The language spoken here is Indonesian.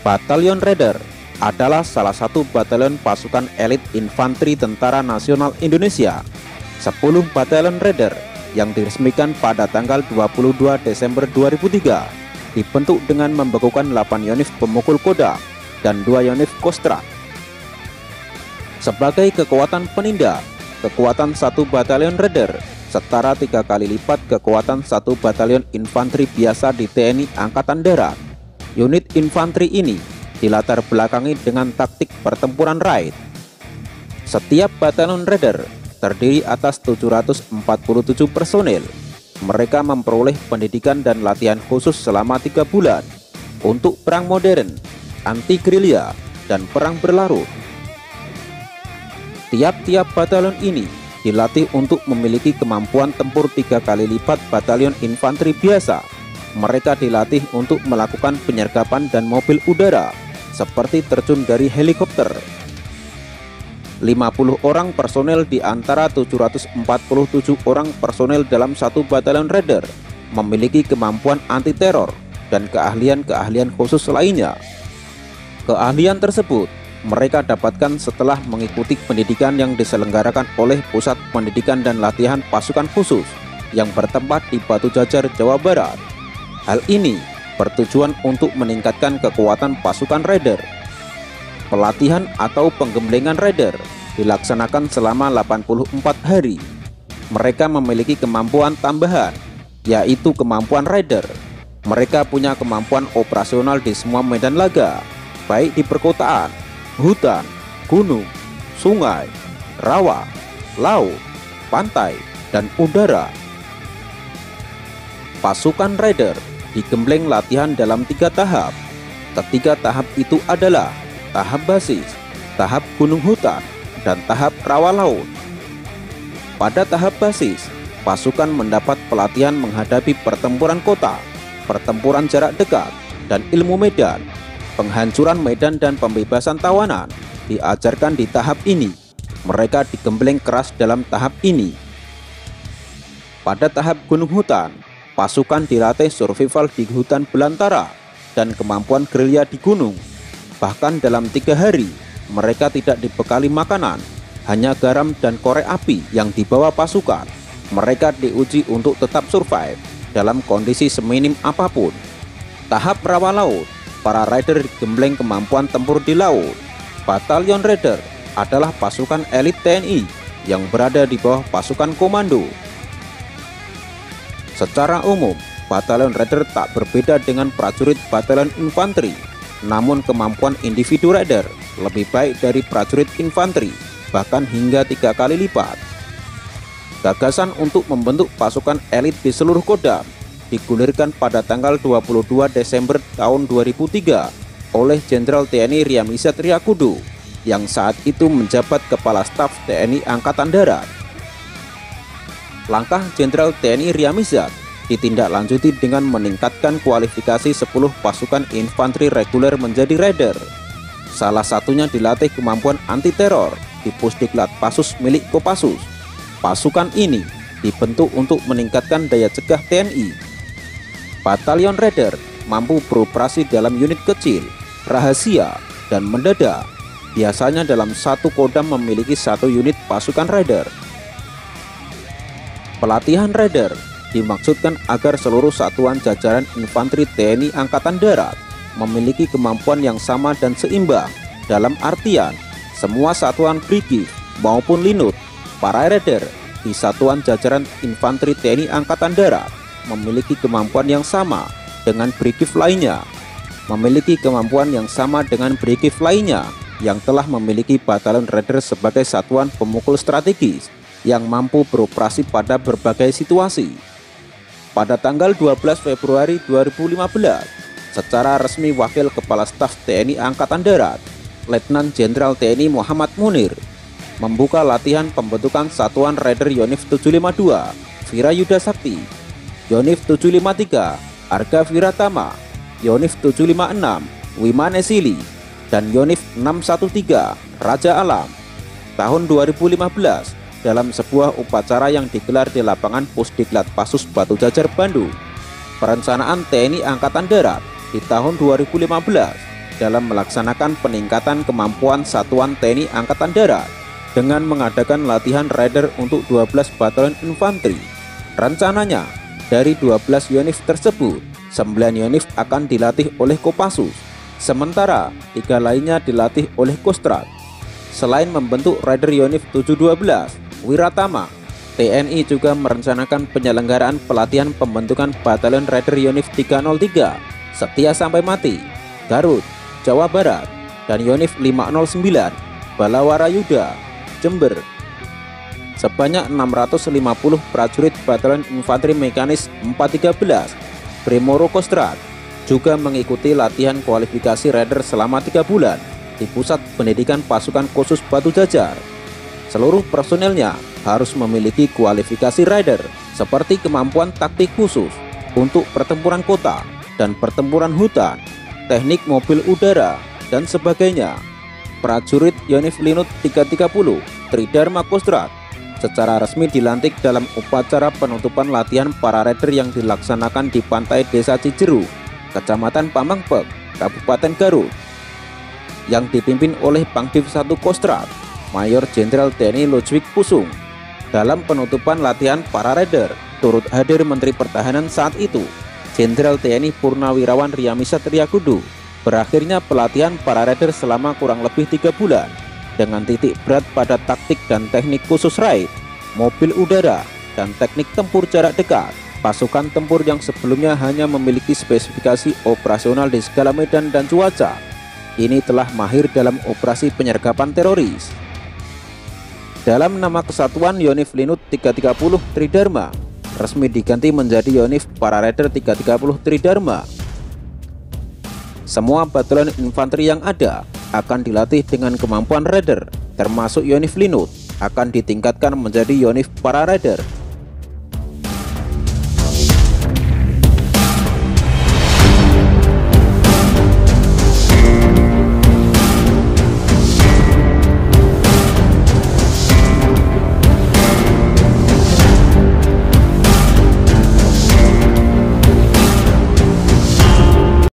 Batalion Raider adalah salah satu batalion pasukan elit infanteri Tentara Nasional Indonesia. 10 Batalion Raider yang diresmikan pada tanggal 22 Desember 2003 dibentuk dengan membekukan 8 unit pemukul kodam dan 2 unit kostrat. Sebagai kekuatan penindak, kekuatan 1 Batalion Raider setara 3 kali lipat kekuatan 1 Batalion Infanteri biasa di TNI Angkatan Darat. Unit infanteri ini dilatar belakangi dengan taktik pertempuran raid. Setiap Batalion Raider terdiri atas 747 personil. Mereka memperoleh pendidikan dan latihan khusus selama 3 bulan untuk perang modern, anti gerilya, dan perang berlarut. Tiap-tiap batalion ini dilatih untuk memiliki kemampuan tempur 3 kali lipat batalion infanteri biasa. Mereka dilatih untuk melakukan penyergapan dan mobil udara, seperti terjun dari helikopter. 50 orang personel di antara 747 orang personel dalam 1 Batalion Raider memiliki kemampuan anti-teror dan keahlian-keahlian khusus lainnya. Keahlian tersebut mereka dapatkan setelah mengikuti pendidikan yang diselenggarakan oleh Pusat Pendidikan dan Latihan Pasukan Khusus yang bertempat di Batu Jajar, Jawa Barat. Hal ini bertujuan untuk meningkatkan kekuatan pasukan Raider. Pelatihan atau penggemblengan Raider dilaksanakan selama 84 hari. Mereka memiliki kemampuan tambahan, yaitu kemampuan Raider. Mereka punya kemampuan operasional di semua medan laga, baik di perkotaan, hutan, gunung, sungai, rawa, laut, pantai, dan udara. Pasukan Raider digembleng latihan dalam 3 tahap. Ketiga tahap itu adalah tahap basis, tahap gunung hutan, dan tahap rawa laut. Pada tahap basis, pasukan mendapat pelatihan menghadapi pertempuran kota, pertempuran jarak dekat, dan ilmu medan. Penghancuran medan dan pembebasan tawanan diajarkan di tahap ini. Mereka digembleng keras dalam tahap ini. Pada tahap gunung hutan, pasukan dilatih survival di hutan belantara dan kemampuan gerilya di gunung. Bahkan dalam 3 hari, mereka tidak dibekali makanan, hanya garam dan korek api yang dibawa pasukan. Mereka diuji untuk tetap survive dalam kondisi seminim apapun. Tahap rawa laut, para Raider digembleng kemampuan tempur di laut. Batalion Raider adalah pasukan elit TNI yang berada di bawah pasukan komando. Secara umum, Batalion Raider tak berbeda dengan prajurit batalion infanteri, namun kemampuan individu Raider lebih baik dari prajurit infanteri, bahkan hingga 3 kali lipat. Gagasan untuk membentuk pasukan elit di seluruh kodam digulirkan pada tanggal 22 Desember tahun 2003 oleh Jenderal TNI Ryamizat Riyakudu yang saat itu menjabat Kepala Staf TNI Angkatan Darat. Langkah Jenderal TNI Ryamizat ditindaklanjuti dengan meningkatkan kualifikasi 10 pasukan infanteri reguler menjadi Raider. Salah satunya dilatih kemampuan anti-teror di Pusdiklat Pasus milik Kopassus. Pasukan ini dibentuk untuk meningkatkan daya cegah TNI. Batalion Raider mampu beroperasi dalam unit kecil, rahasia, dan mendadak. Biasanya dalam 1 kodam memiliki 1 unit pasukan Raider. Pelatihan Raider dimaksudkan agar seluruh satuan jajaran infanteri TNI Angkatan Darat memiliki kemampuan yang sama dan seimbang. Dalam artian, semua satuan brigif maupun linut para Raider di satuan jajaran infanteri TNI Angkatan Darat memiliki kemampuan yang sama dengan brigif lainnya, memiliki kemampuan yang sama dengan brigif lainnya yang telah memiliki Batalion Raider sebagai satuan pemukul strategis yang mampu beroperasi pada berbagai situasi. Pada tanggal 12 Februari 2015, secara resmi Wakil Kepala Staf TNI Angkatan Darat, Letnan Jenderal TNI Muhammad Munir, membuka latihan pembentukan Satuan Raider Yonif 752 Virayuda Sakti, Yonif 753 Arga Viratama, Yonif 756 Wimane Sili, dan Yonif 613 Raja Alam tahun 2015 dalam sebuah upacara yang digelar di lapangan Pusdiklat Pasus Batu Jajar, Bandung. Perencanaan TNI Angkatan Darat di tahun 2015 dalam melaksanakan peningkatan kemampuan satuan TNI Angkatan Darat dengan mengadakan latihan Raider untuk 12 batalion infanteri. Rencananya, dari 12 unit tersebut, 9 unit akan dilatih oleh Kopassus, sementara 3 lainnya dilatih oleh Kostrad. Selain membentuk Raider Unit 712, Wiratama, TNI juga merencanakan penyelenggaraan pelatihan pembentukan Batalion Raider Unit 303, Setia Sampai Mati, Garut, Jawa Barat, dan Unit 509, Balawarayuda, Jember. Sebanyak 650 prajurit Batalion Infanteri Mekanis 413, Primoro Kostrad, juga mengikuti latihan kualifikasi Raider selama 3 bulan di Pusat Pendidikan Pasukan Khusus Batu Jajar. Seluruh personelnya harus memiliki kualifikasi Raider seperti kemampuan taktik khusus untuk pertempuran kota dan pertempuran hutan, teknik mobil udara, dan sebagainya. Prajurit Yonif Linut 330 Tridharma Kostrad secara resmi dilantik dalam upacara penutupan latihan para Raider yang dilaksanakan di pantai Desa Cijeru, Kecamatan Pamengpek, Kabupaten Garut, yang dipimpin oleh Pangdiv 1 Kostrad, Mayor Jenderal TNI Ludwig Pusung. Dalam penutupan latihan para Raider, turut hadir Menteri Pertahanan saat itu, Jenderal TNI Purnawirawan Riyamisa Triakudu. Berakhirnya pelatihan para Raider selama kurang lebih 3 bulan, dengan titik berat pada taktik dan teknik khusus raid, mobil udara, dan teknik tempur jarak dekat. Pasukan tempur yang sebelumnya hanya memiliki spesifikasi operasional di segala medan dan cuaca, ini telah mahir dalam operasi penyergapan teroris. Dalam nama kesatuan, Yonif Linut 330 Tridharma resmi diganti menjadi Yonif Para Raider 330 Tridharma. Semua batalion infanteri yang ada akan dilatih dengan kemampuan Raider, termasuk Yonif Linut akan ditingkatkan menjadi Yonif Para Raider